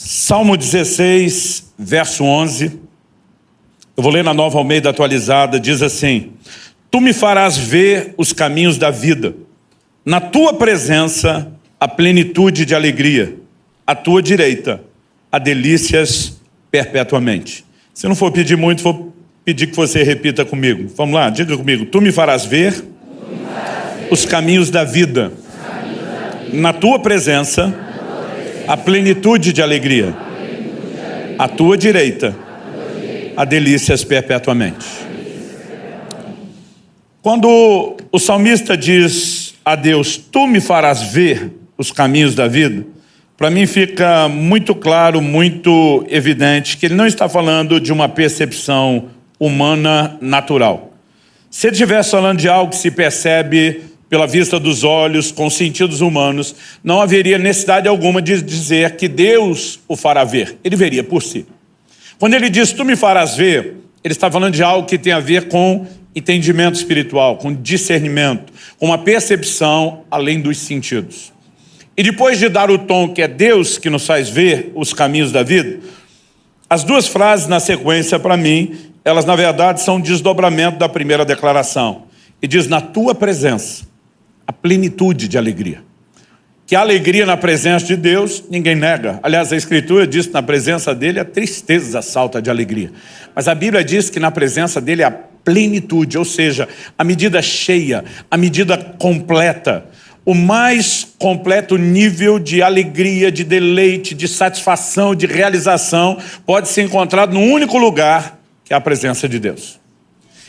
Salmo 16, verso 11. Eu vou ler na Nova Almeida Atualizada. Diz assim: Tu me farás ver os caminhos da vida. Na tua presença, a plenitude de alegria. À tua direita, há delícias perpetuamente. Se não for pedir muito, vou pedir que você repita comigo. Vamos lá, diga comigo. Tu me farás ver os caminhos da vida. Na tua presença, a plenitude de alegria. À tua direita, há delícias perpetuamente. Quando o salmista diz a Deus, tu me farás ver os caminhos da vida, para mim fica muito claro, muito evidente que ele não está falando de uma percepção humana natural. Se ele estivesse falando de algo que se percebe pela vista dos olhos, com sentidos humanos, não haveria necessidade alguma de dizer que Deus o fará ver. Ele veria por si. Quando ele diz, tu me farás ver, ele está falando de algo que tem a ver com entendimento espiritual, com discernimento, com uma percepção além dos sentidos. E depois de dar o tom que é Deus que nos faz ver os caminhos da vida, as duas frases na sequência, para mim, elas na verdade são um desdobramento da primeira declaração. E diz, na tua presença, a plenitude de alegria. Que a alegria na presença de Deus, ninguém nega. Aliás, a Escritura diz que na presença dele a tristeza salta de alegria. Mas a Bíblia diz que na presença dele a plenitude, ou seja, a medida cheia, a medida completa. O mais completo nível de alegria, de deleite, de satisfação, de realização pode ser encontrado num único lugar, que é a presença de Deus.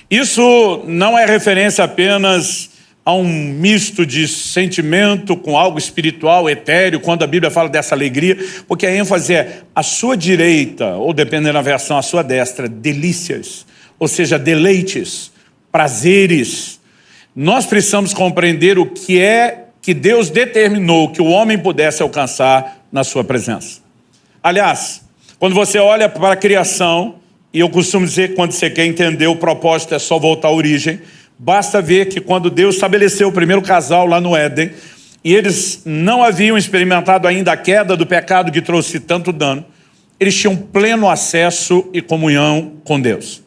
Isso não é referência apenas a um misto de sentimento com algo espiritual, etéreo, quando a Bíblia fala dessa alegria, porque a ênfase é a sua direita, ou dependendo da versão, a sua destra, delícias, ou seja, deleites, prazeres. Nós precisamos compreender o que é que Deus determinou que o homem pudesse alcançar na sua presença. Aliás, quando você olha para a criação, e eu costumo dizer que quando você quer entender o propósito é só voltar à origem, basta ver que quando Deus estabeleceu o primeiro casal lá no Éden, e eles não haviam experimentado ainda a queda do pecado que trouxe tanto dano, eles tinham pleno acesso e comunhão com Deus.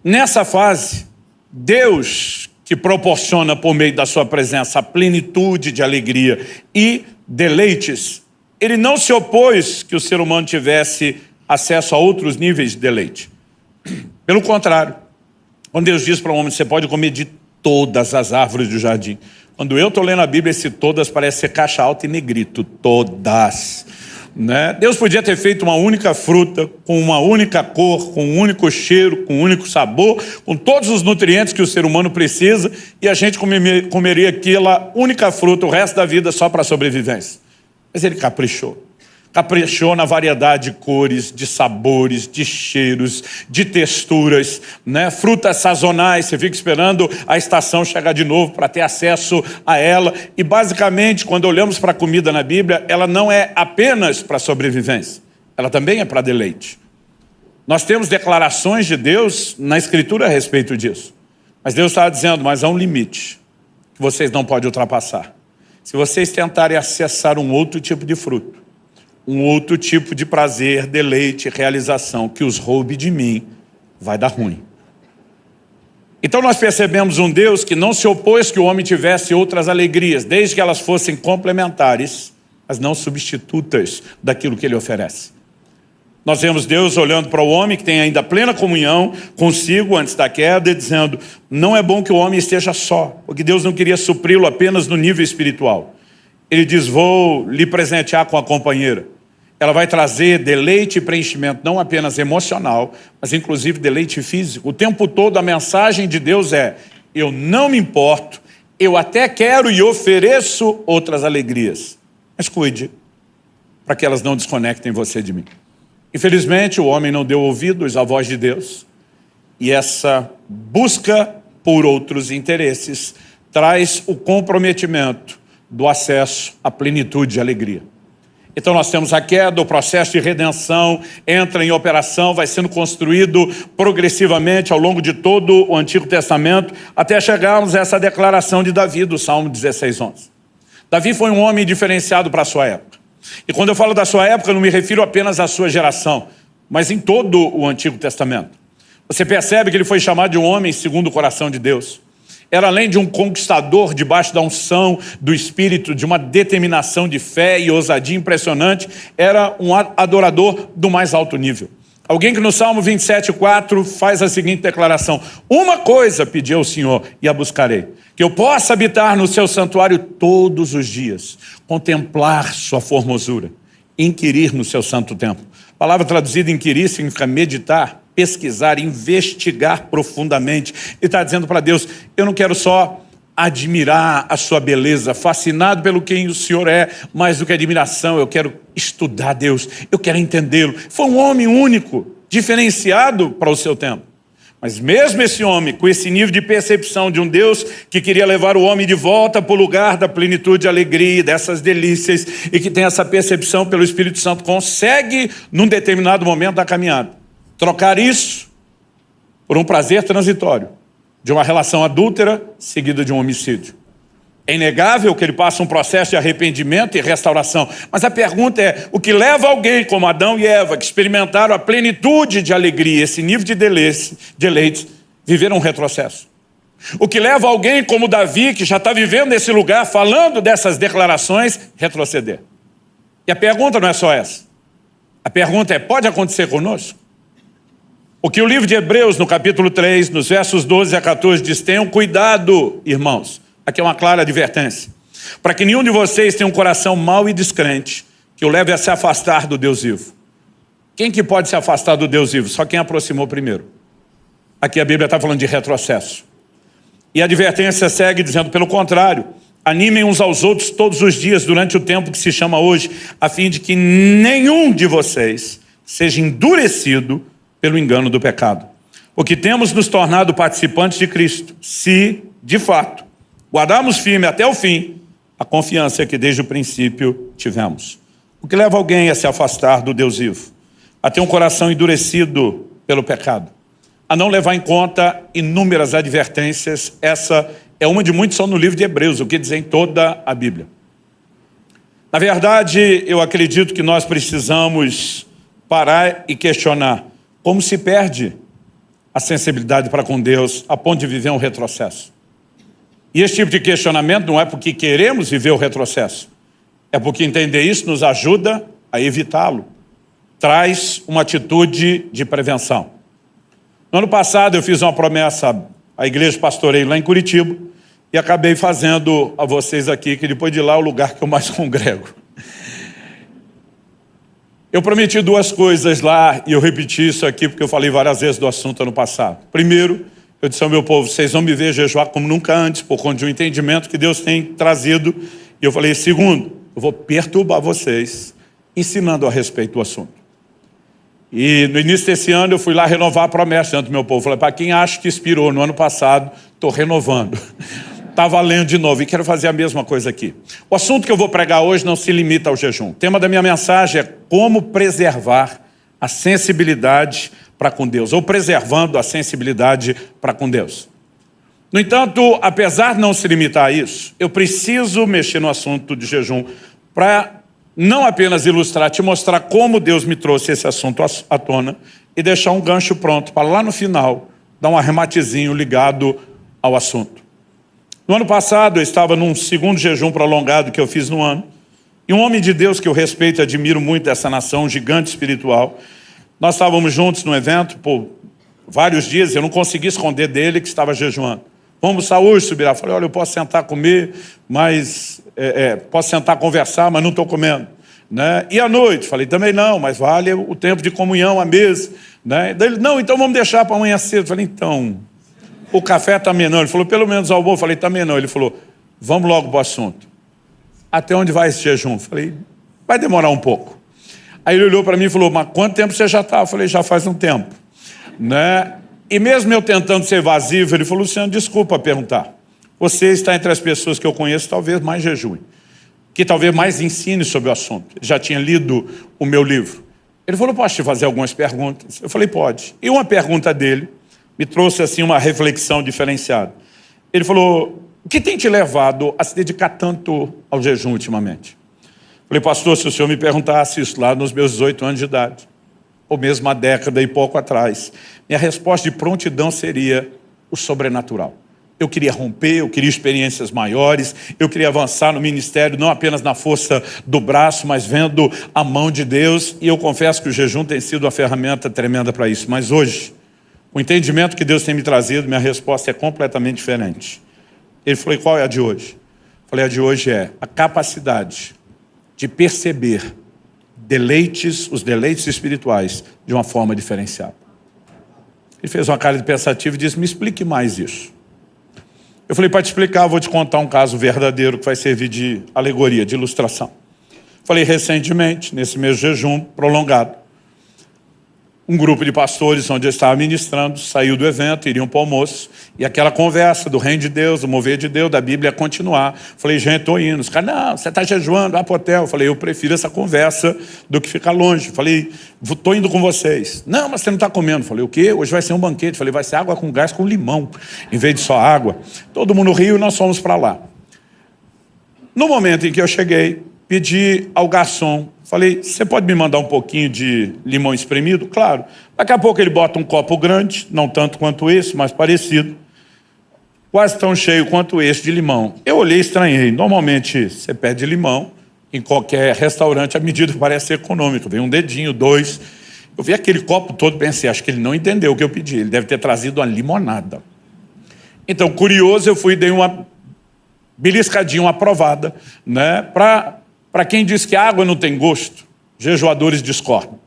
Nessa fase, Deus, que proporciona por meio da sua presença a plenitude de alegria e deleites, ele não se opôs que o ser humano tivesse acesso a outros níveis de deleite. Pelo contrário, quando Deus diz para o homem, você pode comer de todas as árvores do jardim. Quando eu estou lendo a Bíblia, esse todas parece ser caixa alta e negrito, todas. Né? Deus podia ter feito uma única fruta, com uma única cor, com um único cheiro, com um único sabor, com todos os nutrientes que o ser humano precisa, e a gente comeria aquela única fruta o resto da vida só para sobrevivência. Mas ele caprichou. Caprichou na variedade de cores, de sabores, de cheiros, de texturas, né? Frutas sazonais, você fica esperando a estação chegar de novo para ter acesso a ela. E basicamente, quando olhamos para a comida na Bíblia, ela não é apenas para sobrevivência, ela também é para deleite. Nós temos declarações de Deus na Escritura a respeito disso. Mas Deus estava dizendo, mas há um limite que vocês não podem ultrapassar. Se vocês tentarem acessar um outro tipo de fruto, um outro tipo de prazer, deleite, realização que os roube de mim, vai dar ruim. Então nós percebemos um Deus que não se opôs que o homem tivesse outras alegrias, desde que elas fossem complementares, mas não substitutas daquilo que ele oferece. Nós vemos Deus olhando para o homem que tem ainda plena comunhão consigo antes da queda e dizendo, não é bom que o homem esteja só, porque Deus não queria supri-lo apenas no nível espiritual. Ele diz, vou lhe presentear com a companheira. Ela vai trazer deleite e preenchimento, não apenas emocional, mas inclusive deleite físico. O tempo todo a mensagem de Deus é, eu não me importo, eu até quero e ofereço outras alegrias. Mas cuide, para que elas não desconectem você de mim. Infelizmente, o homem não deu ouvidos à voz de Deus. E essa busca por outros interesses traz o comprometimento do acesso à plenitude de alegria. Então nós temos a queda, o processo de redenção entra em operação, vai sendo construído progressivamente ao longo de todo o Antigo Testamento, até chegarmos a essa declaração de Davi, do Salmo 16, 11. Davi foi um homem diferenciado para a sua época. E quando eu falo da sua época, eu não me refiro apenas à sua geração, mas em todo o Antigo Testamento. Você percebe que ele foi chamado de um homem segundo o coração de Deus. Era além de um conquistador debaixo da unção do Espírito, de uma determinação de fé e ousadia impressionante, era um adorador do mais alto nível. Alguém que no Salmo 27:4 faz a seguinte declaração: uma coisa pedi ao Senhor e a buscarei, que eu possa habitar no seu santuário todos os dias, contemplar sua formosura, inquirir no seu santo templo. A palavra traduzida inquirir significa meditar, pesquisar, investigar profundamente. Ele está dizendo para Deus: eu não quero só admirar a sua beleza, fascinado pelo quem o Senhor é, mais do que admiração, eu quero estudar Deus, eu quero entendê-lo. Foi um homem único, diferenciado para o seu tempo. Mas mesmo esse homem, com esse nível de percepção de um Deus que queria levar o homem de volta para o lugar da plenitude e alegria, dessas delícias, e que tem essa percepção pelo Espírito Santo, consegue, num determinado momento da caminhada, trocar isso por um prazer transitório, de uma relação adúltera seguida de um homicídio. É inegável que ele passa um processo de arrependimento e restauração. Mas a pergunta é, o que leva alguém como Adão e Eva, que experimentaram a plenitude de alegria, esse nível de deleites, viver um retrocesso? O que leva alguém como Davi, que já está vivendo nesse lugar, falando dessas declarações, retroceder? E a pergunta não é só essa. A pergunta é, pode acontecer conosco? O que o livro de Hebreus, no capítulo 3, nos versos 12 a 14, diz: tenham cuidado, irmãos. Aqui é uma clara advertência. Para que nenhum de vocês tenha um coração mau e descrente, que o leve a se afastar do Deus vivo. Quem que pode se afastar do Deus vivo? Só quem aproximou primeiro. Aqui a Bíblia está falando de retrocesso. E a advertência segue dizendo, pelo contrário, animem uns aos outros todos os dias durante o tempo que se chama hoje, a fim de que nenhum de vocês seja endurecido pelo engano do pecado. Porque temos nos tornado participantes de Cristo, se, de fato, guardarmos firme até o fim a confiança que desde o princípio tivemos. O que leva alguém a se afastar do Deus vivo? A ter um coração endurecido pelo pecado. A não levar em conta inúmeras advertências. Essa é uma de muitas, só no livro de Hebreus, o que diz em toda a Bíblia. Na verdade, eu acredito que nós precisamos parar e questionar como se perde a sensibilidade para com Deus a ponto de viver um retrocesso. E esse tipo de questionamento não é porque queremos viver o retrocesso, é porque entender isso nos ajuda a evitá-lo. Traz uma atitude de prevenção. No ano passado eu fiz uma promessa à igreja pastorei lá em Curitiba e acabei fazendo a vocês aqui, que depois de lá é o lugar que eu mais congrego. Eu prometi duas coisas lá e eu repeti isso aqui porque eu falei várias vezes do assunto ano passado. Primeiro, eu disse ao meu povo, vocês vão me ver jejuar como nunca antes, por conta de um entendimento que Deus tem trazido. E eu falei, segundo, eu vou perturbar vocês, ensinando a respeito do assunto. E no início desse ano eu fui lá renovar a promessa diante do meu povo. Falei, para quem acha que expirou no ano passado, estou renovando. Está valendo de novo e quero fazer a mesma coisa aqui. O assunto que eu vou pregar hoje não se limita ao jejum. O tema da minha mensagem é como preservar a sensibilidade para com Deus, ou preservando a sensibilidade para com Deus. No entanto, apesar de não se limitar a isso, eu preciso mexer no assunto de jejum para não apenas ilustrar, te mostrar como Deus me trouxe esse assunto à tona e deixar um gancho pronto para lá no final dar um arrematezinho ligado ao assunto. No ano passado, eu estava num segundo jejum prolongado que eu fiz no ano, e um homem de Deus que eu respeito e admiro muito dessa nação, um gigante espiritual, nós estávamos juntos no evento por vários dias, eu não consegui esconder dele que estava jejuando. Vamos almoçar hoje, Subirá. Falei, olha, eu posso sentar comer, mas posso sentar conversar, mas não estou comendo. Né? E à noite? Falei, também não, mas vale o tempo de comunhão à mesa. Né? Daí ele, não, então vamos deixar para amanhã cedo. Falei, então, o café também não. Ele falou, pelo menos ao almoço. Falei, também não. Ele falou, vamos logo para o assunto. Até onde vai esse jejum? Falei, vai demorar um pouco. Aí ele olhou para mim e falou, mas quanto tempo você já está? Eu falei, já faz um tempo. Né? E mesmo eu tentando ser evasivo, ele falou, Luciano, desculpa perguntar. Você está entre as pessoas que eu conheço, talvez mais jejue, que talvez mais ensine sobre o assunto. Ele já tinha lido o meu livro. Ele falou, posso te fazer algumas perguntas? Eu falei, pode. E uma pergunta dele me trouxe assim uma reflexão diferenciada. Ele falou, o que tem te levado a se dedicar tanto ao jejum ultimamente? Falei, pastor, se o senhor me perguntasse isso lá nos meus 18 anos de idade, ou mesmo há década e pouco atrás, minha resposta de prontidão seria o sobrenatural. Eu queria romper, eu queria experiências maiores, eu queria avançar no ministério, não apenas na força do braço, mas vendo a mão de Deus. E eu confesso que o jejum tem sido uma ferramenta tremenda para isso. Mas hoje, o entendimento que Deus tem me trazido, minha resposta é completamente diferente. Ele falou, e qual é a de hoje? Eu falei, a de hoje é a capacidade de perceber os deleites espirituais de uma forma diferenciada. Ele fez uma cara de pensativo e disse, me explique mais isso. Eu falei, para te explicar, eu vou te contar um caso verdadeiro que vai servir de alegoria, de ilustração. Falei, recentemente, nesse mesmo jejum prolongado, um grupo de pastores onde eu estava ministrando saiu do evento, iriam para o almoço, e aquela conversa do reino de Deus, do mover de Deus, da Bíblia ia continuar. Falei, gente, estou indo. Os caras, não, você está jejuando, vai para o hotel. Falei, eu prefiro essa conversa do que ficar longe. Falei, estou indo com vocês. Não, mas você não está comendo. Falei, o quê? Hoje vai ser um banquete. Falei, vai ser água com gás com limão, em vez de só água. Todo mundo riu e nós fomos para lá. No momento em que eu cheguei, pedi ao garçom, falei, você pode me mandar um pouquinho de limão espremido? Claro. Daqui a pouco ele bota um copo grande, não tanto quanto esse, mas parecido, quase tão cheio quanto esse de limão. Eu olhei e estranhei. Normalmente você pede limão em qualquer restaurante, a medida parece econômica. Vem um dedinho, 2. Eu vi aquele copo todo e pensei, acho que ele não entendeu o que eu pedi. Ele deve ter trazido uma limonada. Então, curioso, eu fui e dei uma beliscadinha, uma provada, né, para quem diz que a água não tem gosto, jejuadores discordam.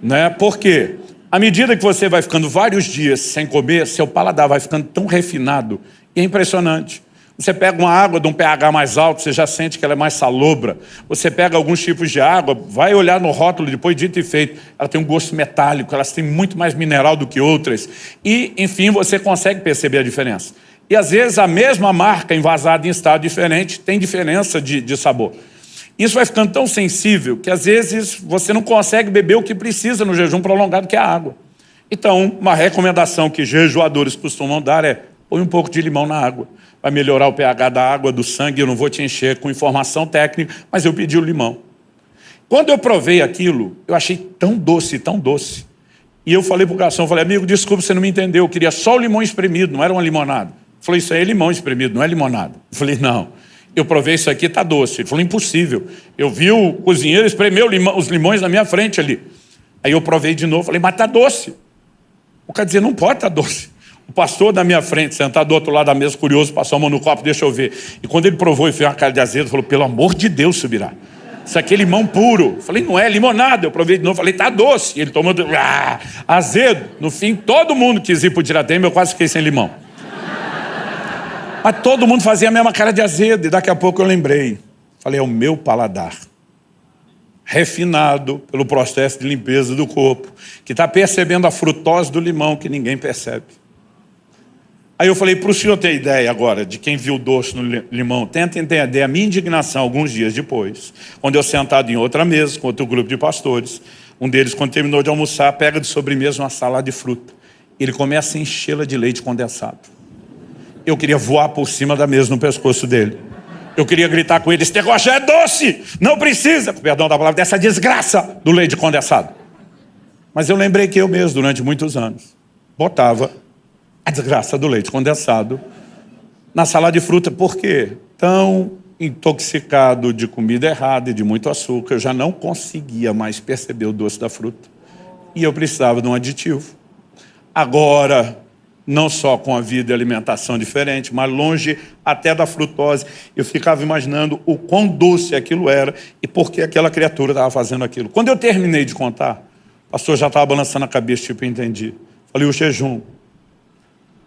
Né? Por quê? À medida que você vai ficando vários dias sem comer, seu paladar vai ficando tão refinado, e é impressionante. Você pega uma água de um pH mais alto, você já sente que ela é mais salobra. Você pega alguns tipos de água, vai olhar no rótulo, depois dito e feito, ela tem um gosto metálico, elas têm muito mais mineral do que outras. E, enfim, você consegue perceber a diferença. E, às vezes, a mesma marca envasada em estado diferente tem diferença de sabor. Isso vai ficando tão sensível que, às vezes, você não consegue beber o que precisa no jejum prolongado, que é a água. Então, uma recomendação que jejuadores costumam dar é põe um pouco de limão na água. Vai melhorar o pH da água, do sangue. Eu não vou te encher com informação técnica, mas eu pedi o limão. Quando eu provei aquilo, eu achei tão doce, tão doce. E eu falei para o garçom, falei, amigo, desculpa, você não me entendeu. Eu queria só o limão espremido, não era uma limonada. Ele falou, isso aí é limão espremido, não é limonada. Eu falei, não. Eu provei isso aqui, está doce. Ele falou, impossível. Eu vi o cozinheiro espremer os limões na minha frente ali. Aí eu provei de novo, falei, mas está doce. O cara dizia, não pode estar doce. O pastor da minha frente, sentado do outro lado da mesa, curioso, passou a mão no copo, deixa eu ver. E quando ele provou e fez uma cara de azedo, falou, pelo amor de Deus, Subirá. Isso aqui é limão puro. Eu falei, não é limonada. Eu provei de novo, falei, está doce. E ele tomou, azedo. No fim, todo mundo quis ir para o Tiradema, eu quase fiquei sem limão. Mas todo mundo fazia a mesma cara de azedo. E daqui a pouco eu lembrei. Falei, é o meu paladar. Refinado pelo processo de limpeza do corpo. Que está percebendo a frutose do limão que ninguém percebe. Aí eu falei, para o senhor ter ideia agora de quem viu o doce no limão, tenta entender a minha indignação alguns dias depois. Quando eu sentado em outra mesa com outro grupo de pastores. Um deles, quando terminou de almoçar, pega de sobremesa uma salada de fruta. Ele começa a enchê-la de leite condensado. Eu queria voar por cima da mesa no pescoço dele. Eu queria gritar com ele, esse negócio já é doce, não precisa, perdão da palavra, dessa desgraça do leite condensado. Mas eu lembrei que eu mesmo, durante muitos anos, botava a desgraça do leite condensado na salada de fruta. Por quê? Tão intoxicado de comida errada e de muito açúcar, eu já não conseguia mais perceber o doce da fruta. E eu precisava de um aditivo. Agora, não só com a vida e alimentação diferente, mas longe até da frutose. Eu ficava imaginando o quão doce aquilo era e por que aquela criatura estava fazendo aquilo. Quando eu terminei de contar, o pastor já estava balançando a cabeça, tipo, entendi. Falei, o jejum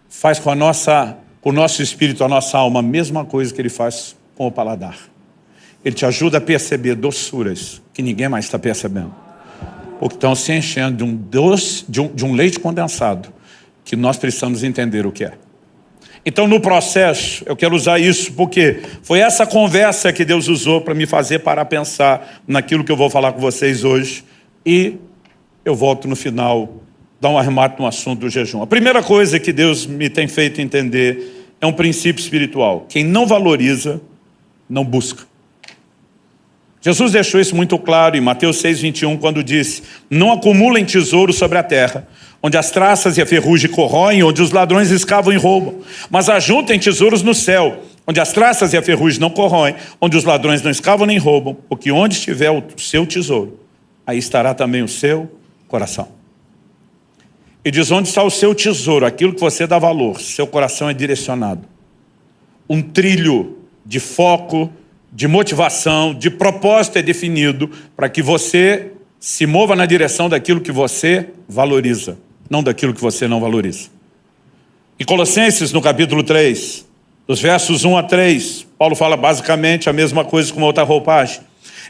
faz com o nosso espírito, a nossa alma, a mesma coisa que ele faz com o paladar. Ele te ajuda a perceber doçuras que ninguém mais está percebendo. Porque estão se enchendo de um doce, de um leite condensado, que nós precisamos entender o que é. Então, no processo, eu quero usar isso porque foi essa conversa que Deus usou para me fazer parar a pensar naquilo que eu vou falar com vocês hoje. E eu volto no final, dar um arremate no assunto do jejum. A primeira coisa que Deus me tem feito entender é um princípio espiritual. Quem não valoriza, não busca. Jesus deixou isso muito claro em Mateus 6:21, quando disse: não acumulem tesouro sobre a terra, onde as traças e a ferrugem corroem, onde os ladrões escavam e roubam. Mas ajuntem tesouros no céu, onde as traças e a ferrugem não corroem, onde os ladrões não escavam nem roubam, porque onde estiver o seu tesouro, aí estará também o seu coração. E diz: onde está o seu tesouro, aquilo que você dá valor, seu coração é direcionado. Um trilho de foco, de motivação, de propósito é definido para que você se mova na direção daquilo que você valoriza, não daquilo que você não valoriza. Em Colossenses, no capítulo 3, dos versos 1 a 3, Paulo fala basicamente a mesma coisa com outra roupagem.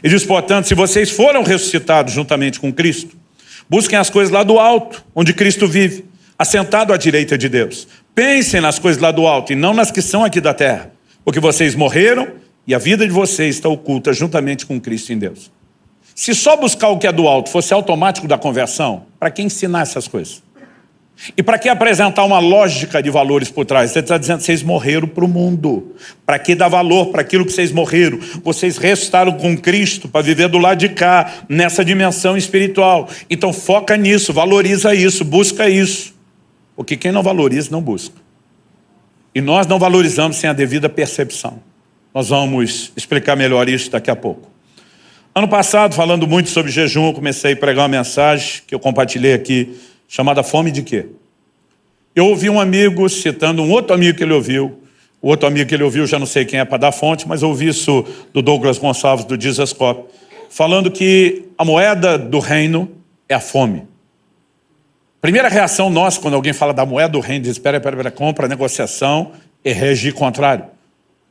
Ele diz: portanto, se vocês foram ressuscitados juntamente com Cristo, busquem as coisas lá do alto, onde Cristo vive, assentado à direita de Deus. Pensem nas coisas lá do alto e não nas que são aqui da terra, porque vocês morreram e a vida de vocês está oculta juntamente com Cristo em Deus. Se só buscar o que é do alto fosse automático da conversão, para que ensinar essas coisas? E para que apresentar uma lógica de valores por trás? Você está dizendo que vocês morreram para o mundo. Para que dar valor para aquilo que vocês morreram? Vocês ressuscitaram com Cristo para viver do lado de cá, nessa dimensão espiritual. Então foca nisso, valoriza isso, busca isso. Porque quem não valoriza, não busca. E nós não valorizamos sem a devida percepção. Nós vamos explicar melhor isso daqui a pouco. Ano passado, falando muito sobre jejum, eu comecei a pregar uma mensagem que eu compartilhei aqui, chamada Fome de quê? Eu ouvi um amigo citando um outro amigo que ele ouviu. O outro amigo que ele ouviu, já não sei quem é para dar fonte, mas eu ouvi isso do Douglas Gonçalves, do Jesus Cop, falando que a moeda do reino é a fome. Primeira reação nossa, quando alguém fala da moeda do reino, diz: espera, compra, negociação, e regir contrário.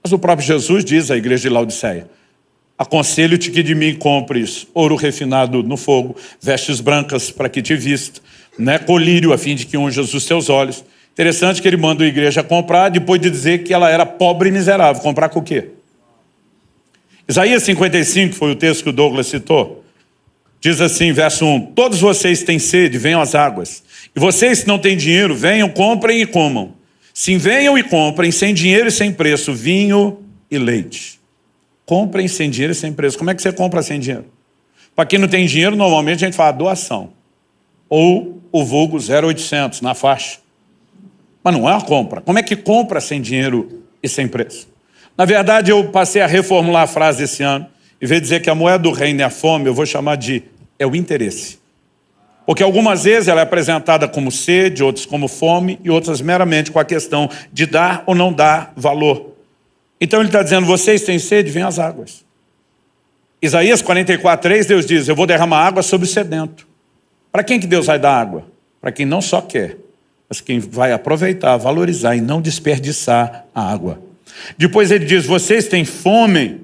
Mas o próprio Jesus diz à igreja de Laodiceia: aconselho-te que de mim compres ouro refinado no fogo, vestes brancas para que te vista, colírio a fim de que unjas os teus olhos. Interessante que ele manda a igreja comprar, depois de dizer que ela era pobre e miserável. Comprar com o quê? Isaías 55, foi o texto que o Douglas citou. Diz assim, verso 1: todos vocês têm sede, venham às águas. E vocês que não têm dinheiro, venham, comprem e comam. Sim, venham e comprem, sem dinheiro e sem preço, vinho e leite. Comprem sem dinheiro e sem preço. Como é que você compra sem dinheiro? Para quem não tem dinheiro, normalmente a gente fala doação. Ou o vulgo 0,800 na faixa. Mas não é uma compra. Como é que compra sem dinheiro e sem preço? Na verdade, eu passei a reformular a frase esse ano. Em vez de dizer que a moeda do reino é a fome, eu vou chamar de o interesse. Porque algumas vezes ela é apresentada como sede, outras como fome, e outras meramente com a questão de dar ou não dar valor. Então ele está dizendo: vocês têm sede, vêm às águas. Isaías 44:3, Deus diz: eu vou derramar água sobre o sedento. Para quem que Deus vai dar água? Para quem não só quer, mas quem vai aproveitar, valorizar e não desperdiçar a água. Depois ele diz: vocês têm fome,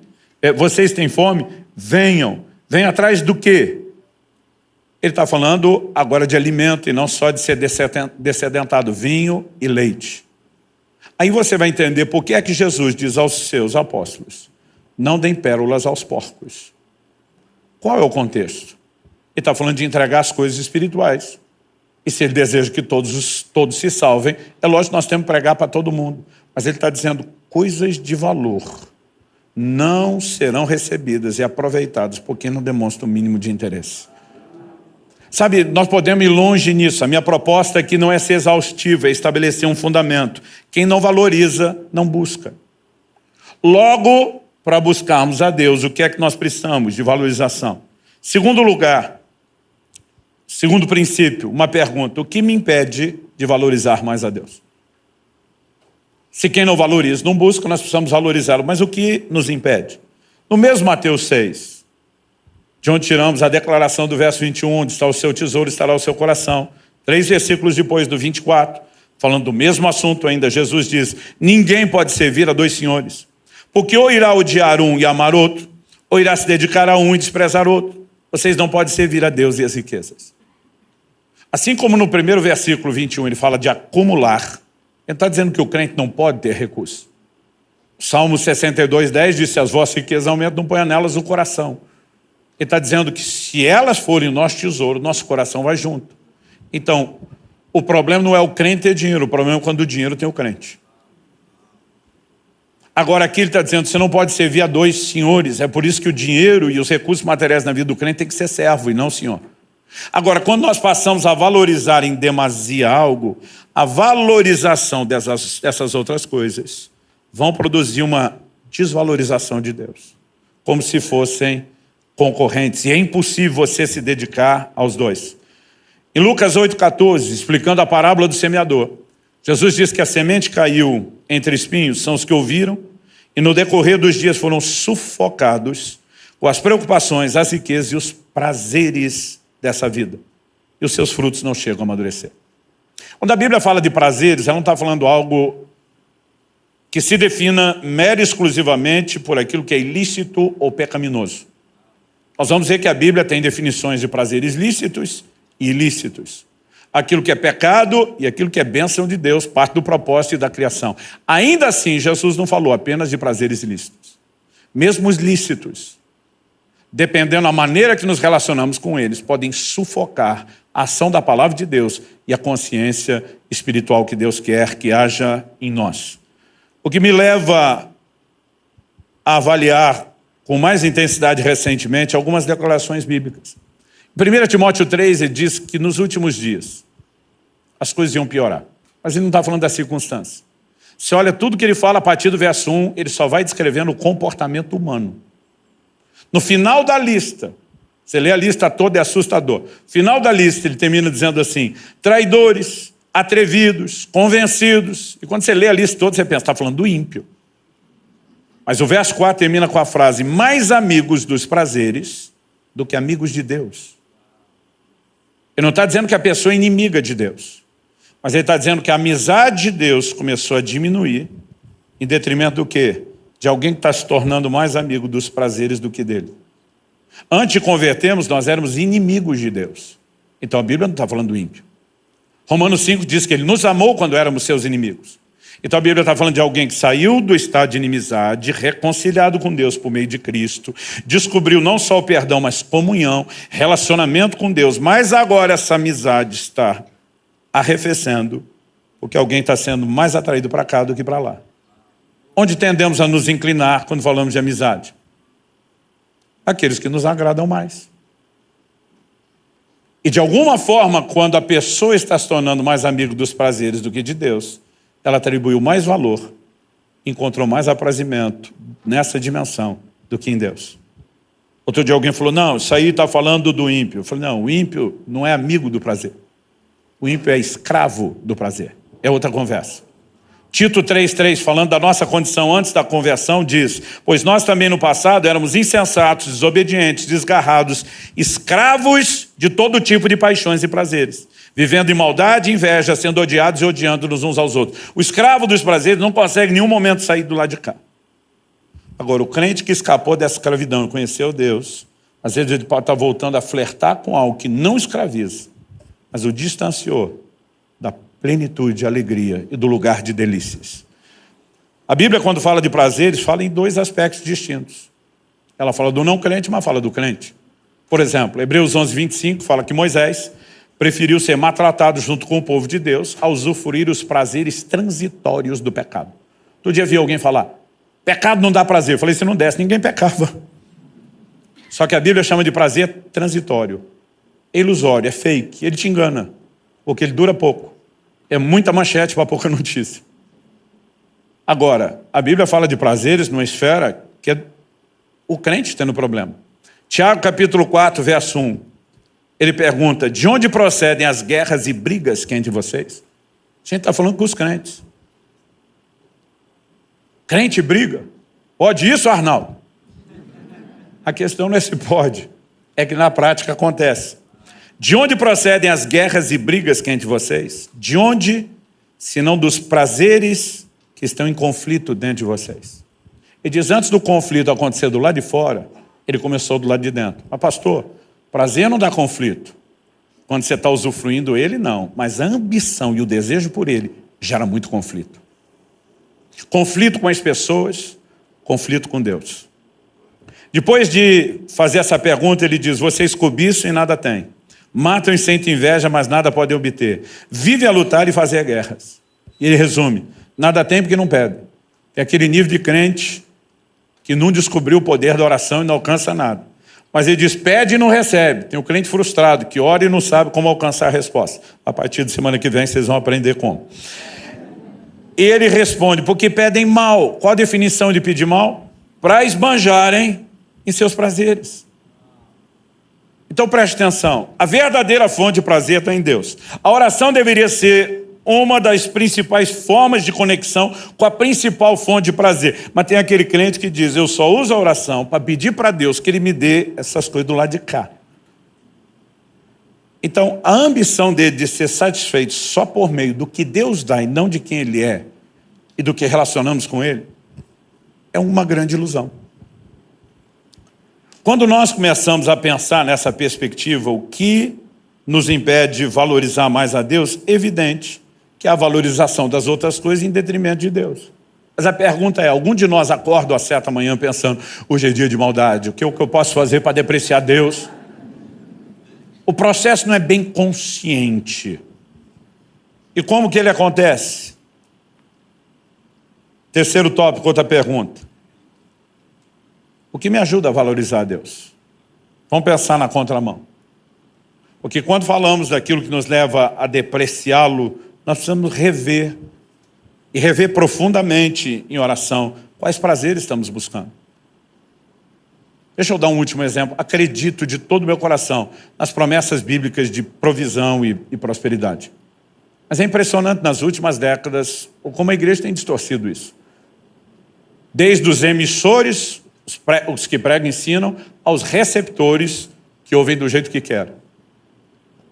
venham. Venham atrás do quê? Ele está falando agora de alimento e não só de ser dessedentado, vinho e leite. Aí você vai entender por que é que Jesus diz aos seus apóstolos: não deem pérolas aos porcos. Qual é o contexto? Ele está falando de entregar as coisas espirituais. E se ele deseja que todos se salvem, é lógico que nós temos que pregar para todo mundo. Mas ele está dizendo: coisas de valor não serão recebidas e aproveitadas por quem não demonstra o mínimo de interesse. Sabe, nós podemos ir longe nisso. A minha proposta aqui não é ser exaustiva, é estabelecer um fundamento. Quem não valoriza, não busca. Logo, para buscarmos a Deus, o que é que nós precisamos de valorização? Segundo lugar, segundo princípio, uma pergunta: o que me impede de valorizar mais a Deus? Se quem não valoriza não busca, nós precisamos valorizá-lo. Mas o que nos impede? No mesmo Mateus 6, de onde tiramos a declaração do verso 21, onde está o seu tesouro, estará o seu coração. 3 versículos depois do 24, falando do mesmo assunto ainda, Jesus diz: ninguém pode servir a dois senhores, porque ou irá odiar um e amar outro, ou irá se dedicar a um e desprezar outro. Vocês não podem servir a Deus e as riquezas. Assim como no primeiro versículo 21 ele fala de acumular, ele está dizendo que o crente não pode ter recurso. Salmo 62:10 diz: se as vossas riquezas aumentam, não ponha nelas o coração. Ele está dizendo que se elas forem o nosso tesouro, nosso coração vai junto. Então, o problema não é o crente ter dinheiro, o problema é quando o dinheiro tem o crente. Agora aqui ele está dizendo, você não pode servir a dois senhores. É por isso que o dinheiro e os recursos materiais na vida do crente tem que ser servo e não senhor. Agora, quando nós passamos a valorizar em demasia algo, a valorização dessas outras coisas vão produzir uma desvalorização de Deus, como se fossem concorrentes. E é impossível você se dedicar aos dois. Em Lucas 8,14, explicando a parábola do semeador, Jesus diz que a semente caiu entre espinhos, são os que ouviram, e no decorrer dos dias foram sufocados com as preocupações, as riquezas e os prazeres dessa vida. E os seus frutos não chegam a amadurecer. Quando a Bíblia fala de prazeres, ela não está falando algo que se defina mera e exclusivamente por aquilo que é ilícito ou pecaminoso. Nós vamos ver que a Bíblia tem definições de prazeres lícitos e ilícitos. Aquilo que é pecado e aquilo que é bênção de Deus, parte do propósito e da criação. Ainda assim, Jesus não falou apenas de prazeres ilícitos. Mesmo os lícitos, dependendo da maneira que nos relacionamos com eles, podem sufocar a ação da palavra de Deus e a consciência espiritual que Deus quer que haja em nós. O que me leva a avaliar com mais intensidade recentemente algumas declarações bíblicas. Em 1 Timóteo 3, ele diz que nos últimos dias as coisas iam piorar. Mas ele não está falando da circunstância. Você olha tudo que ele fala a partir do verso 1, ele só vai descrevendo o comportamento humano. No final da lista, você lê a lista toda, é assustador. No final da lista, ele termina dizendo assim, traidores, atrevidos, convencidos. E quando você lê a lista toda, você pensa, está falando do ímpio. Mas o verso 4 termina com a frase, mais amigos dos prazeres do que amigos de Deus. Ele não está dizendo que a pessoa é inimiga de Deus. Mas ele está dizendo que a amizade de Deus começou a diminuir em detrimento do quê? De alguém que está se tornando mais amigo dos prazeres do que dele. Antes de convertermos, nós éramos inimigos de Deus. Então a Bíblia não está falando do ímpio. Romanos 5 diz que ele nos amou quando éramos seus inimigos. Então a Bíblia está falando de alguém que saiu do estado de inimizade, reconciliado com Deus por meio de Cristo, descobriu não só o perdão, mas comunhão, relacionamento com Deus. Mas agora essa amizade está arrefecendo, porque alguém está sendo mais atraído para cá do que para lá. Onde tendemos a nos inclinar quando falamos de amizade? Aqueles que nos agradam mais. E de alguma forma, quando a pessoa está se tornando mais amigo dos prazeres do que de Deus, ela atribuiu mais valor, encontrou mais aprazimento nessa dimensão do que em Deus. Outro dia alguém falou, não, isso aí está falando do ímpio. Eu falei, não, o ímpio não é amigo do prazer. O ímpio é escravo do prazer. É outra conversa. Tito 3,3, falando da nossa condição antes da conversão, diz, pois nós também no passado éramos insensatos, desobedientes, desgarrados, escravos de todo tipo de paixões e prazeres, vivendo em maldade e inveja, sendo odiados e odiando-nos uns aos outros. O escravo dos prazeres não consegue em nenhum momento sair do lado de cá. Agora, o crente que escapou dessa escravidão e conheceu Deus, às vezes ele pode estar voltando a flertar com algo que não escraviza, mas o distanciou da plenitude, alegria e do lugar de delícias. A Bíblia, quando fala de prazeres, fala em dois aspectos distintos. Ela fala do não crente, mas fala do crente. Por exemplo, Hebreus 11:25 fala que Moisés preferiu ser maltratado junto com o povo de Deus a usufruir os prazeres transitórios do pecado. Todo dia vi alguém falar, pecado não dá prazer. Eu falei, se não desse, ninguém pecava. Só que a Bíblia chama de prazer transitório. É ilusório, é fake, ele te engana, porque ele dura pouco. É muita manchete para pouca notícia. Agora, a Bíblia fala de prazeres numa esfera que é o crente tendo problema. Tiago capítulo 4, verso 1. Ele pergunta, de onde procedem as guerras e brigas que há entre vocês? A gente está falando com os crentes. Crente briga? Pode isso, Arnaldo? A questão não é se pode, é que na prática acontece. De onde procedem as guerras e brigas que há entre vocês? De onde, senão dos prazeres que estão em conflito dentro de vocês? Ele diz, antes do conflito acontecer do lado de fora, ele começou do lado de dentro. Mas pastor, prazer não dá conflito. Quando você está usufruindo ele, não. Mas a ambição e o desejo por ele gera muito conflito. Conflito com as pessoas, conflito com Deus. Depois de fazer essa pergunta, ele diz, vocês cobiçam e nada têm. Matam e sentem inveja, mas nada podem obter. Vivem a lutar e fazer guerras. E ele resume, nada tem porque não pedem. Tem aquele nível de crente que não descobriu o poder da oração e não alcança nada. Mas ele diz, pede e não recebe. Tem um crente frustrado que ora e não sabe como alcançar a resposta. A partir de semana que vem vocês vão aprender como. Ele responde, porque pedem mal. Qual a definição de pedir mal? Para esbanjarem em seus prazeres. Então preste atenção, a verdadeira fonte de prazer está em Deus. A oração deveria ser uma das principais formas de conexão com a principal fonte de prazer. Mas tem aquele crente que diz, eu só uso a oração para pedir para Deus que Ele me dê essas coisas do lado de cá. Então, a ambição dele de ser satisfeito só por meio do que Deus dá e não de quem Ele é e do que relacionamos com Ele, é uma grande ilusão. Quando nós começamos a pensar nessa perspectiva, o que nos impede de valorizar mais a Deus, é evidente que é a valorização das outras coisas em detrimento de Deus. Mas a pergunta é, algum de nós acorda às 7 da manhã pensando, hoje é dia de maldade, o que eu posso fazer para depreciar Deus? O processo não é bem consciente. E como que ele acontece? Terceiro tópico, outra pergunta. O que me ajuda a valorizar a Deus? Vamos pensar na contramão. Porque quando falamos daquilo que nos leva a depreciá-lo, nós precisamos rever, e rever profundamente em oração, quais prazeres estamos buscando. Deixa eu dar um último exemplo. Acredito de todo o meu coração nas promessas bíblicas de provisão e prosperidade. Mas é impressionante nas últimas décadas como a igreja tem distorcido isso. Desde os emissores, os que pregam e ensinam, aos receptores que ouvem do jeito que querem.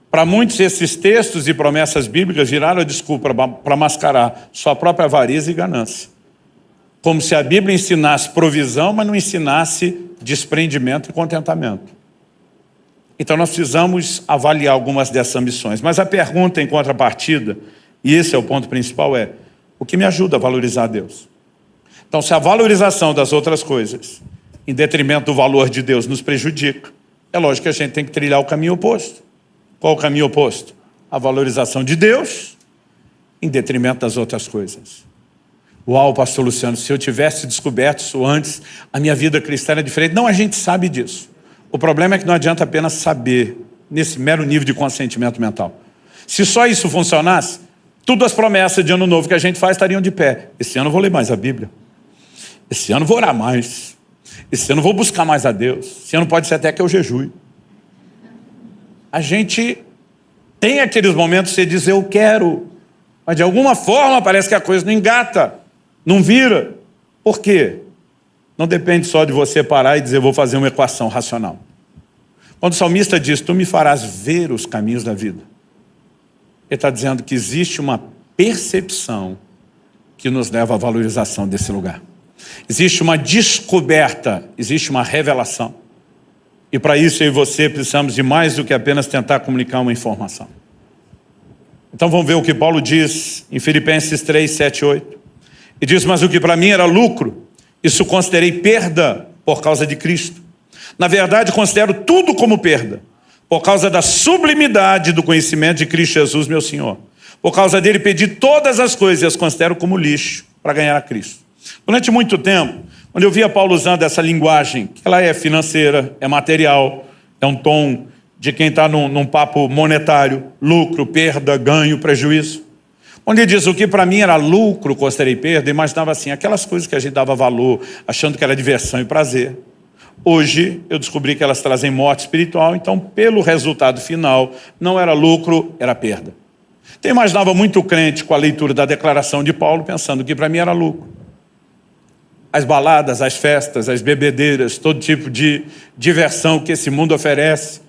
Para muitos, esses textos e promessas bíblicas viraram a desculpa para mascarar sua própria avareza e ganância. Como se a Bíblia ensinasse provisão, mas não ensinasse desprendimento e contentamento. Então nós precisamos avaliar algumas dessas ambições. Mas a pergunta em contrapartida, e esse é o ponto principal, é o que me ajuda a valorizar a Deus? Então, se a valorização das outras coisas, em detrimento do valor de Deus, nos prejudica, é lógico que a gente tem que trilhar o caminho oposto. Qual o caminho oposto? A valorização de Deus em detrimento das outras coisas. Uau, pastor Luciano, se eu tivesse descoberto isso antes, a minha vida cristã era diferente. Não, a gente sabe disso. O problema é que não adianta apenas saber, nesse mero nível de consentimento mental. Se só isso funcionasse, todas as promessas de ano novo que a gente faz estariam de pé. Esse ano eu vou ler mais a Bíblia. Esse ano eu vou orar mais. Esse ano eu vou buscar mais a Deus. Esse ano pode ser até que eu jejue. A gente tem aqueles momentos que você diz, eu quero, mas de alguma forma parece que a coisa não engata, não vira. Por quê? Não depende só de você parar e dizer, vou fazer uma equação racional. Quando o salmista diz, tu me farás ver os caminhos da vida, ele está dizendo que existe uma percepção que nos leva à valorização desse lugar. Existe uma descoberta, existe uma revelação. E para isso eu e você precisamos de mais do que apenas tentar comunicar uma informação. Então vamos ver o que Paulo diz em Filipenses 3, 7, 8. E diz, mas o que para mim era lucro, isso considerei perda por causa de Cristo. Na verdade, considero tudo como perda, por causa da sublimidade do conhecimento de Cristo Jesus, meu Senhor. Por causa dele, pedi todas as coisas e as considero como lixo para ganhar a Cristo. Durante muito tempo, quando eu via Paulo usando essa linguagem, que ela é financeira, é material, é um tom de quem está num papo monetário, lucro, perda, ganho, prejuízo. Quando ele diz o que para mim era lucro, considerei perda, eu imaginava assim, aquelas coisas que a gente dava valor, achando que era diversão e prazer. Hoje eu descobri que elas trazem morte espiritual, então pelo resultado final, não era lucro, era perda. Então eu imaginava muito crente com a leitura da declaração de Paulo, pensando que para mim era lucro. As baladas, as festas, as bebedeiras, todo tipo de diversão que esse mundo oferece,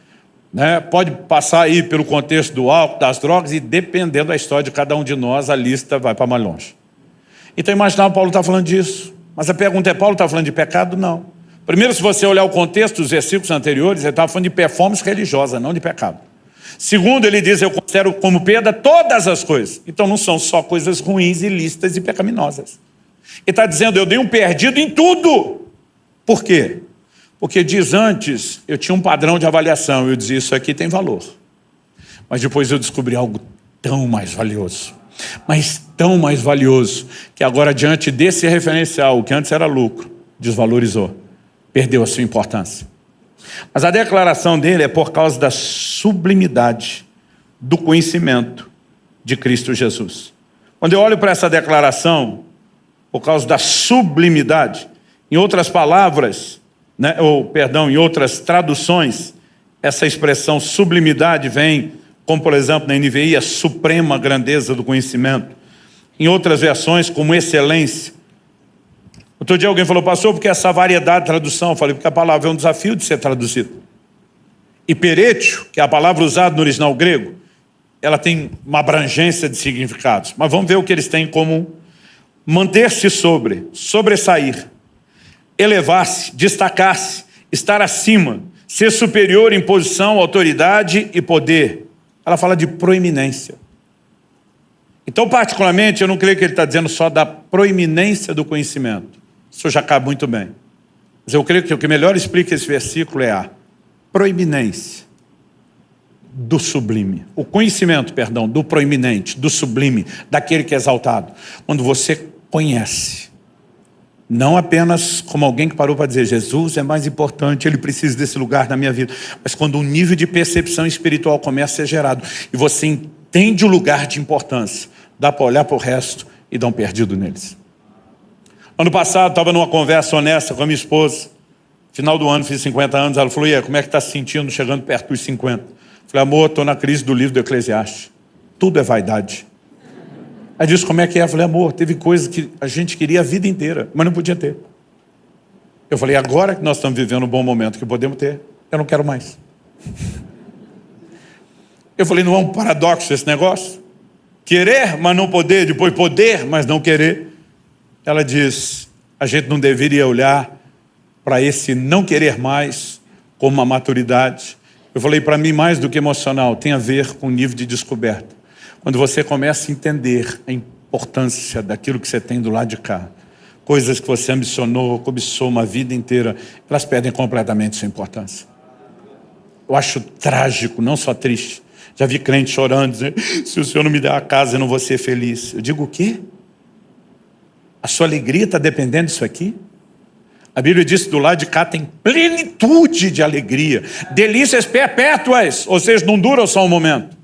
né? Pode passar aí pelo contexto do álcool, das drogas, e dependendo da história de cada um de nós, a lista vai para mais longe. Então imaginava Paulo está falando disso. Mas a pergunta é, Paulo está falando de pecado? Não. Primeiro, se você olhar o contexto dos versículos anteriores, ele estava falando de performance religiosa, não de pecado. Segundo, ele diz, eu considero como perda todas as coisas. Então não são só coisas ruins, ilícitas e pecaminosas. Ele está dizendo, eu dei um perdido em tudo. Por quê? Porque diz antes, eu tinha um padrão de avaliação, eu dizia, isso aqui tem valor. Mas depois eu descobri algo tão mais valioso, mas tão mais valioso, que agora, diante desse referencial, o que antes era lucro, desvalorizou, perdeu a sua importância. Mas a declaração dele é por causa da sublimidade do conhecimento de Cristo Jesus. Quando eu olho para essa declaração, por causa da sublimidade, em outras palavras, em outras traduções, essa expressão sublimidade vem, como por exemplo na NVI, a suprema grandeza do conhecimento. Em outras versões, como excelência. Outro dia alguém falou, pastor, porque essa variedade de tradução? Eu falei, porque a palavra é um desafio de ser traduzida. Hiperétio, que é a palavra usada no original grego, ela tem uma abrangência de significados. Mas vamos ver o que eles têm em comum. Manter-se sobre, sobressair, elevar-se, destacar-se, estar acima, ser superior em posição, autoridade e poder. Ela fala de proeminência. Então, particularmente, eu não creio que ele está dizendo só da proeminência do conhecimento. Isso já cabe muito bem. Mas eu creio que o que melhor explica esse versículo é a proeminência do sublime. O conhecimento, perdão, do proeminente, do sublime, daquele que é exaltado. Quando você conhece, não apenas como alguém que parou para dizer, Jesus é mais importante, ele precisa desse lugar na minha vida, mas quando um nível de percepção espiritual começa a ser gerado, e você entende o lugar de importância, dá para olhar para o resto e dar um perdido neles. Ano passado, estava numa conversa honesta com a minha esposa, final do ano, fiz 50 anos, ela falou, e aí, como é que está se sentindo chegando perto dos 50? Falei, amor, estou na crise do livro do Eclesiastes, tudo é vaidade. Aí disse, como é que é? Eu falei, amor, teve coisa que a gente queria a vida inteira, mas não podia ter. Eu falei, agora que nós estamos vivendo um bom momento que podemos ter, eu não quero mais. Eu falei, não é um paradoxo esse negócio? Querer, mas não poder, depois poder, mas não querer. Ela diz, a gente não deveria olhar para esse não querer mais como uma maturidade. Eu falei, para mim, mais do que emocional, tem a ver com o nível de descoberta. Quando você começa a entender a importância daquilo que você tem do lado de cá, coisas que você ambicionou, cobiçou uma vida inteira, elas perdem completamente sua importância. Eu acho trágico, não só triste. Já vi crente chorando, dizendo, se o Senhor não me der a casa, eu não vou ser feliz. Eu digo, o quê? A sua alegria está dependendo disso aqui? A Bíblia diz que do lado de cá tem plenitude de alegria, delícias perpétuas, ou seja, não dura só um momento.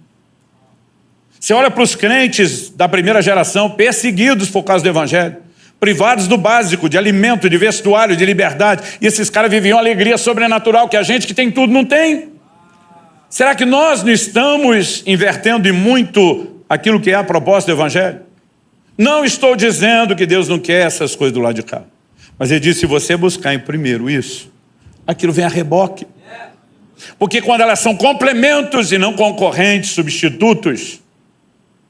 Você olha para os crentes da primeira geração, perseguidos por causa do evangelho, privados do básico, de alimento, de vestuário, de liberdade, e esses caras viviam uma alegria sobrenatural que a gente que tem tudo não tem. Será que nós não estamos invertendo em muito aquilo que é a proposta do evangelho? Não estou dizendo que Deus não quer essas coisas do lado de cá. Mas ele disse, se você buscar em primeiro isso, aquilo vem a reboque. Porque quando elas são complementos e não concorrentes, substitutos,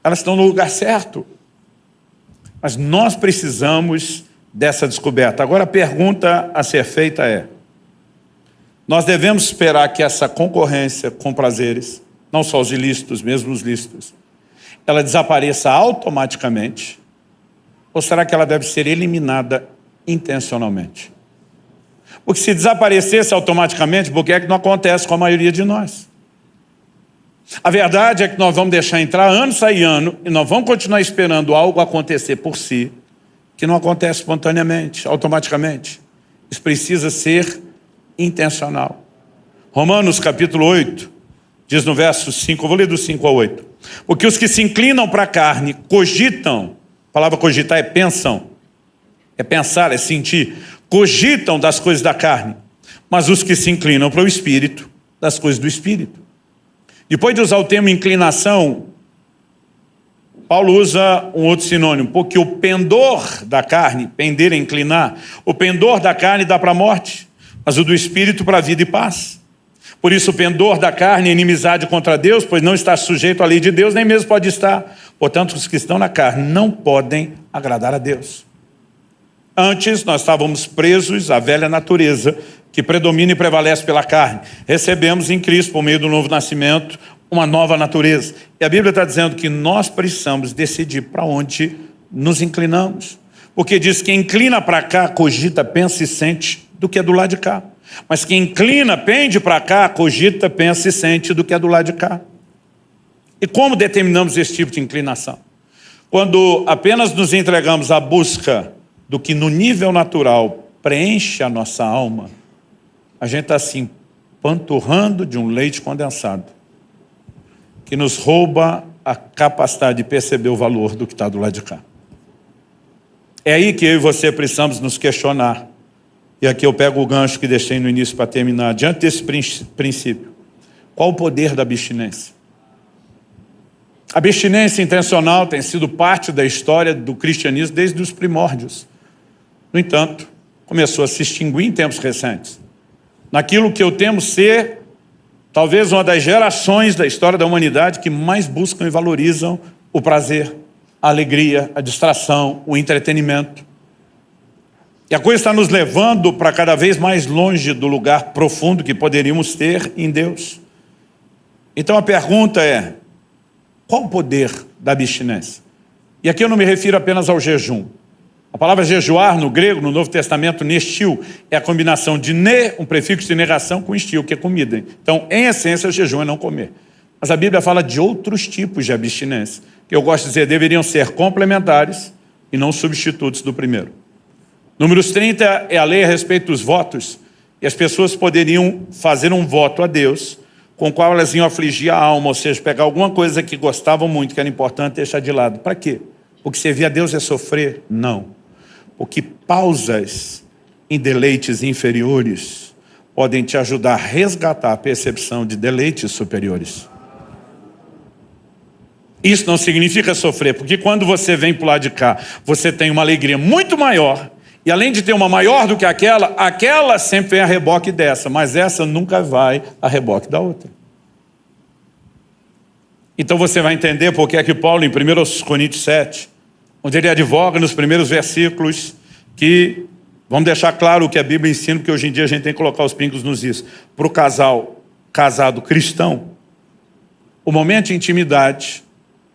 elas estão no lugar certo. Mas nós precisamos dessa descoberta. Agora a pergunta a ser feita é, nós devemos esperar que essa concorrência com prazeres, não só os ilícitos, mesmo os lícitos, ela desapareça automaticamente? Ou será que ela deve ser eliminada intencionalmente? Porque se desaparecesse automaticamente, por que é que não acontece com a maioria de nós? A verdade é que nós vamos deixar entrar ano, sair ano, e nós vamos continuar esperando algo acontecer por si, que não acontece espontaneamente, automaticamente. Isso precisa ser intencional. Romanos capítulo 8, diz no verso 5, eu vou ler do 5 ao 8. Porque os que se inclinam para a carne cogitam, a palavra cogitar é pensam, é pensar, é sentir, cogitam das coisas da carne, mas os que se inclinam para o Espírito, das coisas do Espírito. Depois de usar o termo inclinação, Paulo usa um outro sinônimo, porque o pendor da carne, pender é inclinar, o pendor da carne dá para a morte, mas o do Espírito para a vida e paz. Por isso o pendor da carne é inimizade contra Deus, pois não está sujeito à lei de Deus, nem mesmo pode estar. Portanto, os que estão na carne não podem agradar a Deus. Antes, nós estávamos presos à velha natureza, que predomina e prevalece pela carne. Recebemos em Cristo, por meio do novo nascimento, uma nova natureza. E a Bíblia está dizendo que nós precisamos decidir para onde nos inclinamos. Porque diz que inclina para cá, cogita, pensa e sente do que é do lado de cá. Mas quem inclina, pende para cá, cogita, pensa e sente do que é do lado de cá. E como determinamos esse tipo de inclinação? Quando apenas nos entregamos à busca do que no nível natural preenche a nossa alma, a gente está assim, panturrando de um leite condensado, que nos rouba a capacidade de perceber o valor do que está do lado de cá. É aí que eu e você precisamos nos questionar. E aqui eu pego o gancho que deixei no início para terminar. Diante desse princípio, qual o poder da abstinência? A abstinência intencional tem sido parte da história do cristianismo desde os primórdios. No entanto, começou a se extinguir em tempos recentes. Naquilo que eu temo ser, talvez, uma das gerações da história da humanidade que mais buscam e valorizam o prazer, a alegria, a distração, o entretenimento. E a coisa está nos levando para cada vez mais longe do lugar profundo que poderíamos ter em Deus. Então a pergunta é, qual o poder da abstinência? E aqui eu não me refiro apenas ao jejum. A palavra jejuar, no grego, no Novo Testamento, nestil, é a combinação de ne, um prefixo de negação, com estil, que é comida. Então, em essência, o jejum é não comer. Mas a Bíblia fala de outros tipos de abstinência, que eu gosto de dizer, deveriam ser complementares e não substitutos do primeiro. Números 30 é a lei a respeito dos votos, e as pessoas poderiam fazer um voto a Deus, com o qual elas iam afligir a alma, ou seja, pegar alguma coisa que gostavam muito, que era importante, e deixar de lado. Para quê? Porque servir a Deus é sofrer? Não. Porque pausas em deleites inferiores podem te ajudar a resgatar a percepção de deleites superiores. Isso não significa sofrer, porque quando você vem para o lado de cá, você tem uma alegria muito maior, e além de ter uma maior do que aquela sempre vem a reboque dessa, mas essa nunca vai a reboque da outra. Então você vai entender porque é que Paulo, em 1 Coríntios 7, onde ele advoga nos primeiros versículos, que vamos deixar claro o que a Bíblia ensina, porque hoje em dia a gente tem que colocar os pingos nos is. Para o casal casado cristão, o momento de intimidade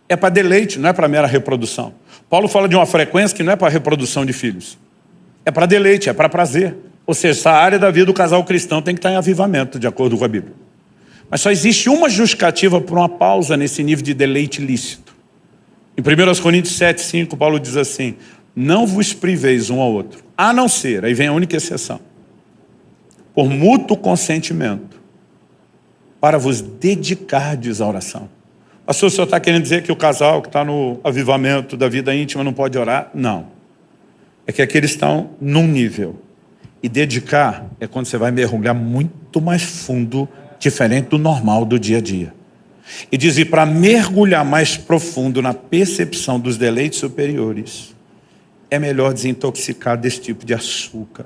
é para deleite, não é para mera reprodução. Paulo fala de uma frequência que não é para reprodução de filhos. É para deleite, é para prazer. Ou seja, essa área da vida do casal cristão tem que estar em avivamento, de acordo com a Bíblia. Mas só existe uma justificativa para uma pausa nesse nível de deleite ilícito. Em 1 Coríntios 7, 5, Paulo diz assim, não vos priveis um ao outro, a não ser, aí vem a única exceção, por mútuo consentimento, para vos dedicardes à oração. Pastor, o senhor está querendo dizer que o casal que está no avivamento da vida íntima não pode orar? Não. É que aqui eles estão num nível. E dedicar é quando você vai mergulhar muito mais fundo, diferente do normal do dia a dia. E diz, para mergulhar mais profundo na percepção dos deleites superiores, é melhor desintoxicar desse tipo de açúcar.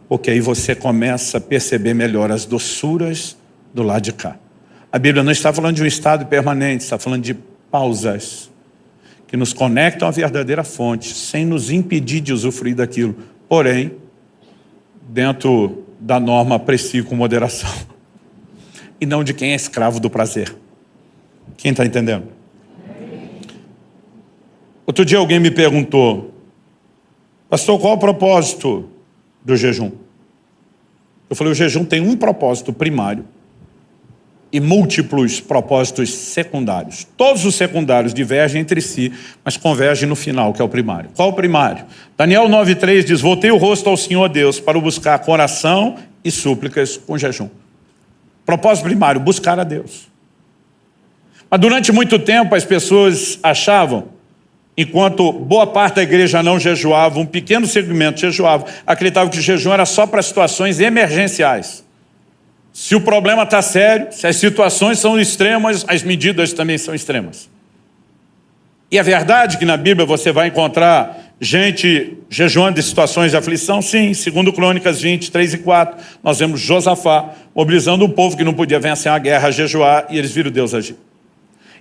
Porque aí você começa a perceber melhor as doçuras do lado de cá. A Bíblia não está falando de um estado permanente, está falando de pausas que nos conectam à verdadeira fonte, sem nos impedir de usufruir daquilo. Porém, dentro da norma, aprecie com moderação. E não de quem é escravo do prazer. Quem está entendendo? Outro dia alguém me perguntou, pastor, qual o propósito do jejum? Eu falei, o jejum tem um propósito primário e múltiplos propósitos secundários. Todos os secundários divergem entre si, mas convergem no final, que é o primário. Qual o primário? Daniel 9,3 diz, voltei o rosto ao Senhor Deus para o buscar com oração e súplicas com jejum. Propósito primário, buscar a Deus. Mas durante muito tempo as pessoas achavam, enquanto boa parte da igreja não jejuava, um pequeno segmento jejuava, acreditavam que o jejum era só para situações emergenciais. Se o problema está sério, se as situações são extremas, as medidas também são extremas. E é verdade que na Bíblia você vai encontrar gente jejuando em situações de aflição? Sim, segundo Crônicas 20, 3 e 4, nós vemos Josafá mobilizando um povo que não podia vencer a guerra a jejuar, e eles viram Deus agir.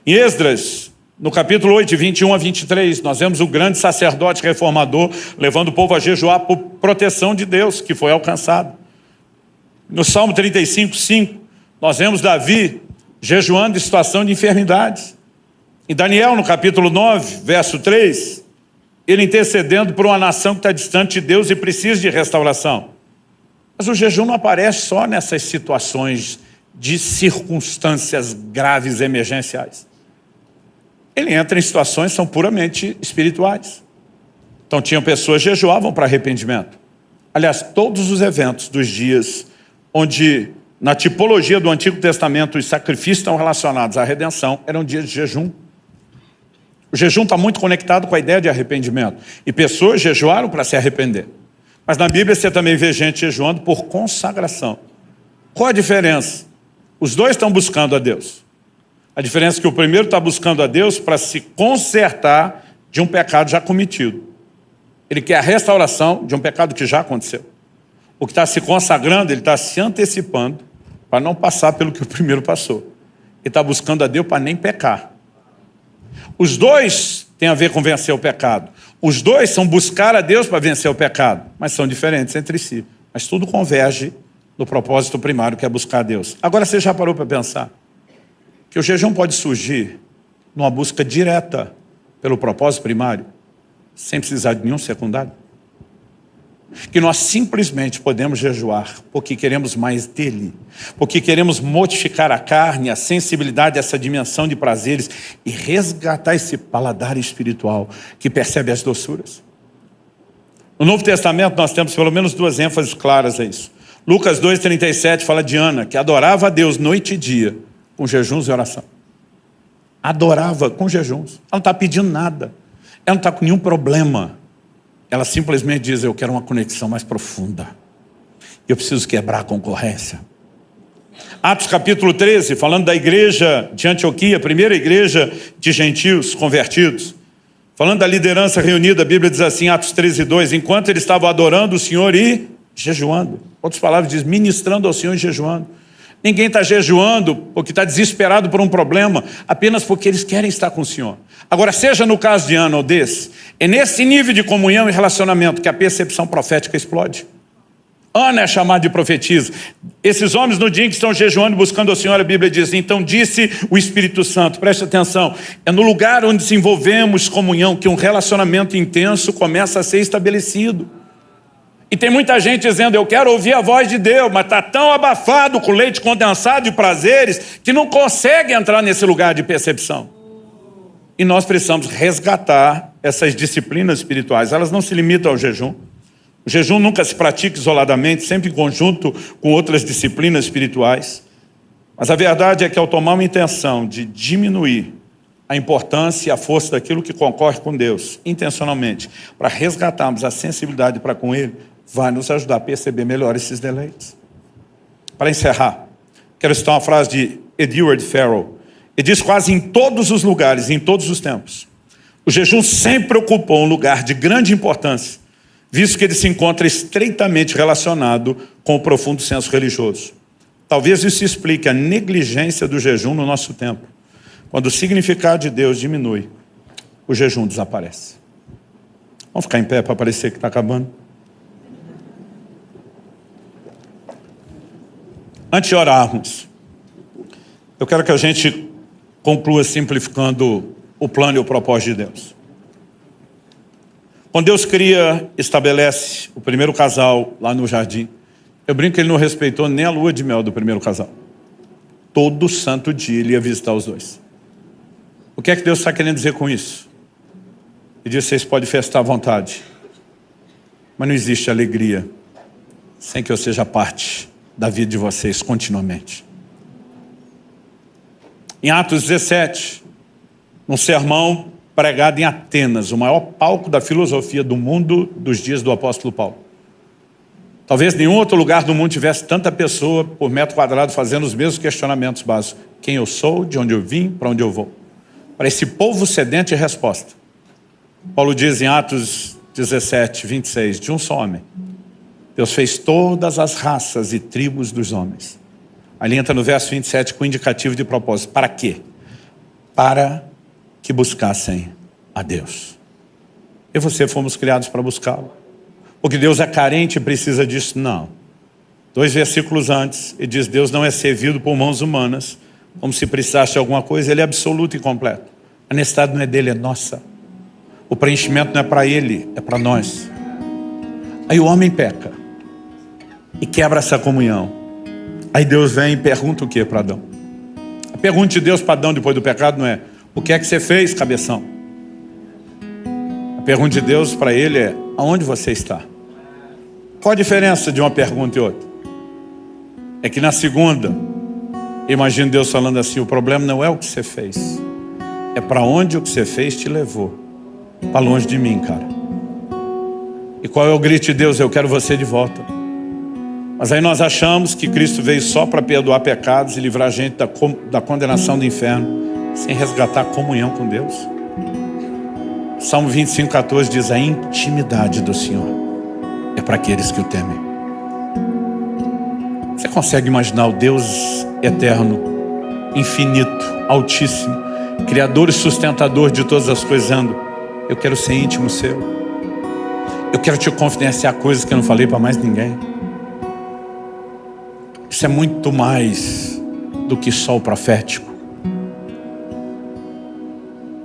Em Esdras, no capítulo 8, 21 a 23, nós vemos o grande sacerdote reformador levando o povo a jejuar por proteção de Deus, que foi alcançado. No Salmo 35, 5, nós vemos Davi jejuando em situação de enfermidades. Em Daniel, no capítulo 9, verso 3, ele intercedendo por uma nação que está distante de Deus e precisa de restauração. Mas o jejum não aparece só nessas situações de circunstâncias graves emergenciais. ele entra em situações que são puramente espirituais. Então tinham pessoas que jejuavam para arrependimento. Aliás, todos os eventos dos dias onde, na tipologia do Antigo Testamento, os sacrifícios estão relacionados à redenção, eram dias de jejum. O jejum está muito conectado com a ideia de arrependimento. E pessoas jejuaram para se arrepender. Mas na Bíblia você também vê gente jejuando por consagração. Qual a diferença? Os dois estão buscando a Deus. A diferença é que o primeiro está buscando a Deus para se consertar de um pecado já cometido. Ele quer a restauração de um pecado que já aconteceu. O que está se consagrando, ele está se antecipando para não passar pelo que o primeiro passou. Ele está buscando a Deus para nem pecar. Os dois têm a ver com vencer o pecado. Os dois são buscar a Deus para vencer o pecado, mas são diferentes entre si. Mas tudo converge no propósito primário, que é buscar a Deus. Agora você já parou para pensar que o jejum pode surgir numa busca direta pelo propósito primário, sem precisar de nenhum secundário? Que nós simplesmente podemos jejuar porque queremos mais dele, porque queremos modificar a carne, a sensibilidade, essa dimensão de prazeres e resgatar esse paladar espiritual que percebe as doçuras. No Novo Testamento nós temos pelo menos duas ênfases claras a isso. Lucas 2,37 fala de Ana, que adorava a Deus noite e dia, com jejuns e oração. Adorava com jejuns. Ela não está pedindo nada. Ela não está com nenhum problema. Ela simplesmente diz, eu quero uma conexão mais profunda. Eu preciso quebrar a concorrência. Atos capítulo 13, falando da igreja de Antioquia, a primeira igreja de gentios convertidos. Falando da liderança reunida, a Bíblia diz assim, Atos 13:2, enquanto eles estavam adorando o Senhor e jejuando. Outras palavras diz, ministrando ao Senhor e jejuando. Ninguém está jejuando porque está desesperado por um problema, apenas porque eles querem estar com o Senhor. Agora, seja no caso de Ana ou desse, é nesse nível de comunhão e relacionamento que a percepção profética explode. Ana é chamada de profetisa. Esses homens no dia em que estão jejuando e buscando ao Senhor, a Bíblia diz, então disse o Espírito Santo, preste atenção, é no lugar onde desenvolvemos comunhão que um relacionamento intenso começa a ser estabelecido. E tem muita gente dizendo, eu quero ouvir a voz de Deus, mas está tão abafado com leite condensado de prazeres que não consegue entrar nesse lugar de percepção. E nós precisamos resgatar essas disciplinas espirituais. Elas não se limitam ao jejum. O jejum nunca se pratica isoladamente, sempre em conjunto com outras disciplinas espirituais. Mas a verdade é que ao tomar uma intenção de diminuir a importância e a força daquilo que concorre com Deus, intencionalmente, para resgatarmos a sensibilidade para com Ele, vai nos ajudar a perceber melhor esses deleites. Para encerrar, quero citar uma frase de Edward Farrell. Ele diz, quase em todos os lugares, em todos os tempos, o jejum sempre ocupou um lugar de grande importância, visto que ele se encontra estreitamente relacionado com o profundo senso religioso. Talvez isso explique a negligência do jejum no nosso tempo. Quando o significado de Deus diminui, o jejum desaparece. Vamos ficar em pé para parecer que está acabando? Antes de orarmos, eu quero que a gente conclua simplificando o plano e o propósito de Deus. Quando Deus cria, estabelece o primeiro casal lá no jardim, eu brinco que ele não respeitou nem a lua de mel do primeiro casal. Todo santo dia ele ia visitar os dois. O que é que Deus está querendo dizer com isso? Ele diz, vocês podem festar à vontade, mas não existe alegria sem que eu seja parte da vida de vocês continuamente. Em Atos 17, num sermão pregado em Atenas, o maior palco da filosofia do mundo dos dias do apóstolo Paulo. Talvez nenhum outro lugar do mundo tivesse tanta pessoa por metro quadrado fazendo os mesmos questionamentos básicos. Quem eu sou, de onde eu vim, para onde eu vou. Para esse povo sedente de resposta. Paulo diz em Atos 17, 26, de um só homem, Deus fez todas as raças e tribos dos homens. Ali entra no verso 27 com indicativo de propósito. Para quê? Para que buscassem a Deus. Eu e você fomos criados para buscá-lo. Porque Deus é carente e precisa disso? Não. 2 versículos antes, ele diz, Deus não é servido por mãos humanas, como se precisasse de alguma coisa, ele é absoluto e completo. A necessidade não é dele, é nossa. O preenchimento não é para ele, é para nós. Aí o homem peca e quebra essa comunhão. Aí Deus vem e pergunta o que para Adão? A pergunta de Deus para Adão depois do pecado não é, O que é que você fez, cabeção? A pergunta de Deus para ele é: aonde você está? Qual a diferença de uma pergunta e outra? É que na segunda, imagino Deus falando assim: o problema não é o que você fez, é para onde o que você fez te levou. Para longe de mim, cara. E qual é o grito de Deus? Eu quero você de volta. Mas aí nós achamos que Cristo veio só para perdoar pecados e livrar a gente da condenação do inferno, sem resgatar a comunhão com Deus. Salmo 25:14 diz: a intimidade do Senhor é para aqueles que o temem. Você consegue imaginar o Deus eterno, infinito, altíssimo, criador e sustentador de todas as coisas, dizendo: eu quero ser íntimo seu, eu quero te confidenciar coisas que eu não falei para mais ninguém. Isso é muito mais do que só o profético.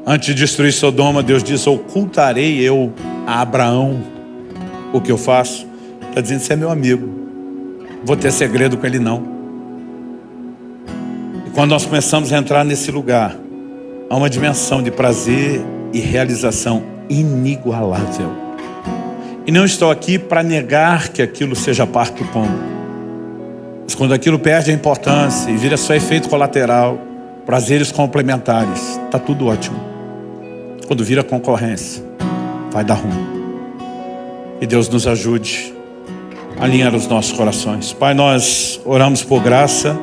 Antes de destruir Sodoma, Deus disse: ocultarei eu a Abraão o que eu faço. Está dizendo: você é meu amigo, vou ter segredo com ele não. E quando nós começamos a entrar nesse lugar, há uma dimensão de prazer e realização inigualável. E não estou aqui para negar que aquilo seja parte do combo. Mas quando aquilo perde a importância e vira só efeito colateral, prazeres complementares, está tudo ótimo. Quando vira concorrência, vai dar ruim. E Deus nos ajude a alinhar os nossos corações. Pai, nós oramos por graça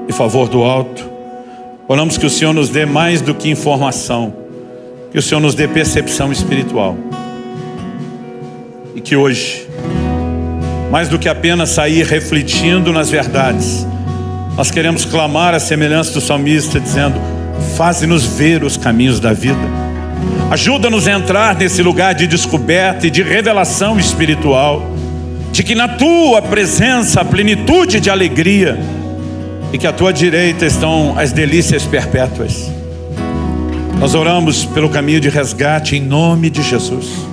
e favor do alto. Oramos que o Senhor nos dê mais do que informação, que o Senhor nos dê percepção espiritual. E que hoje, mais do que apenas sair refletindo nas verdades, nós queremos clamar a semelhança do salmista, dizendo: faze-nos ver os caminhos da vida. Ajuda-nos a entrar nesse lugar de descoberta e de revelação espiritual, de que na tua presença há plenitude de alegria, e que à tua direita estão as delícias perpétuas. Nós oramos pelo caminho de resgate em nome de Jesus.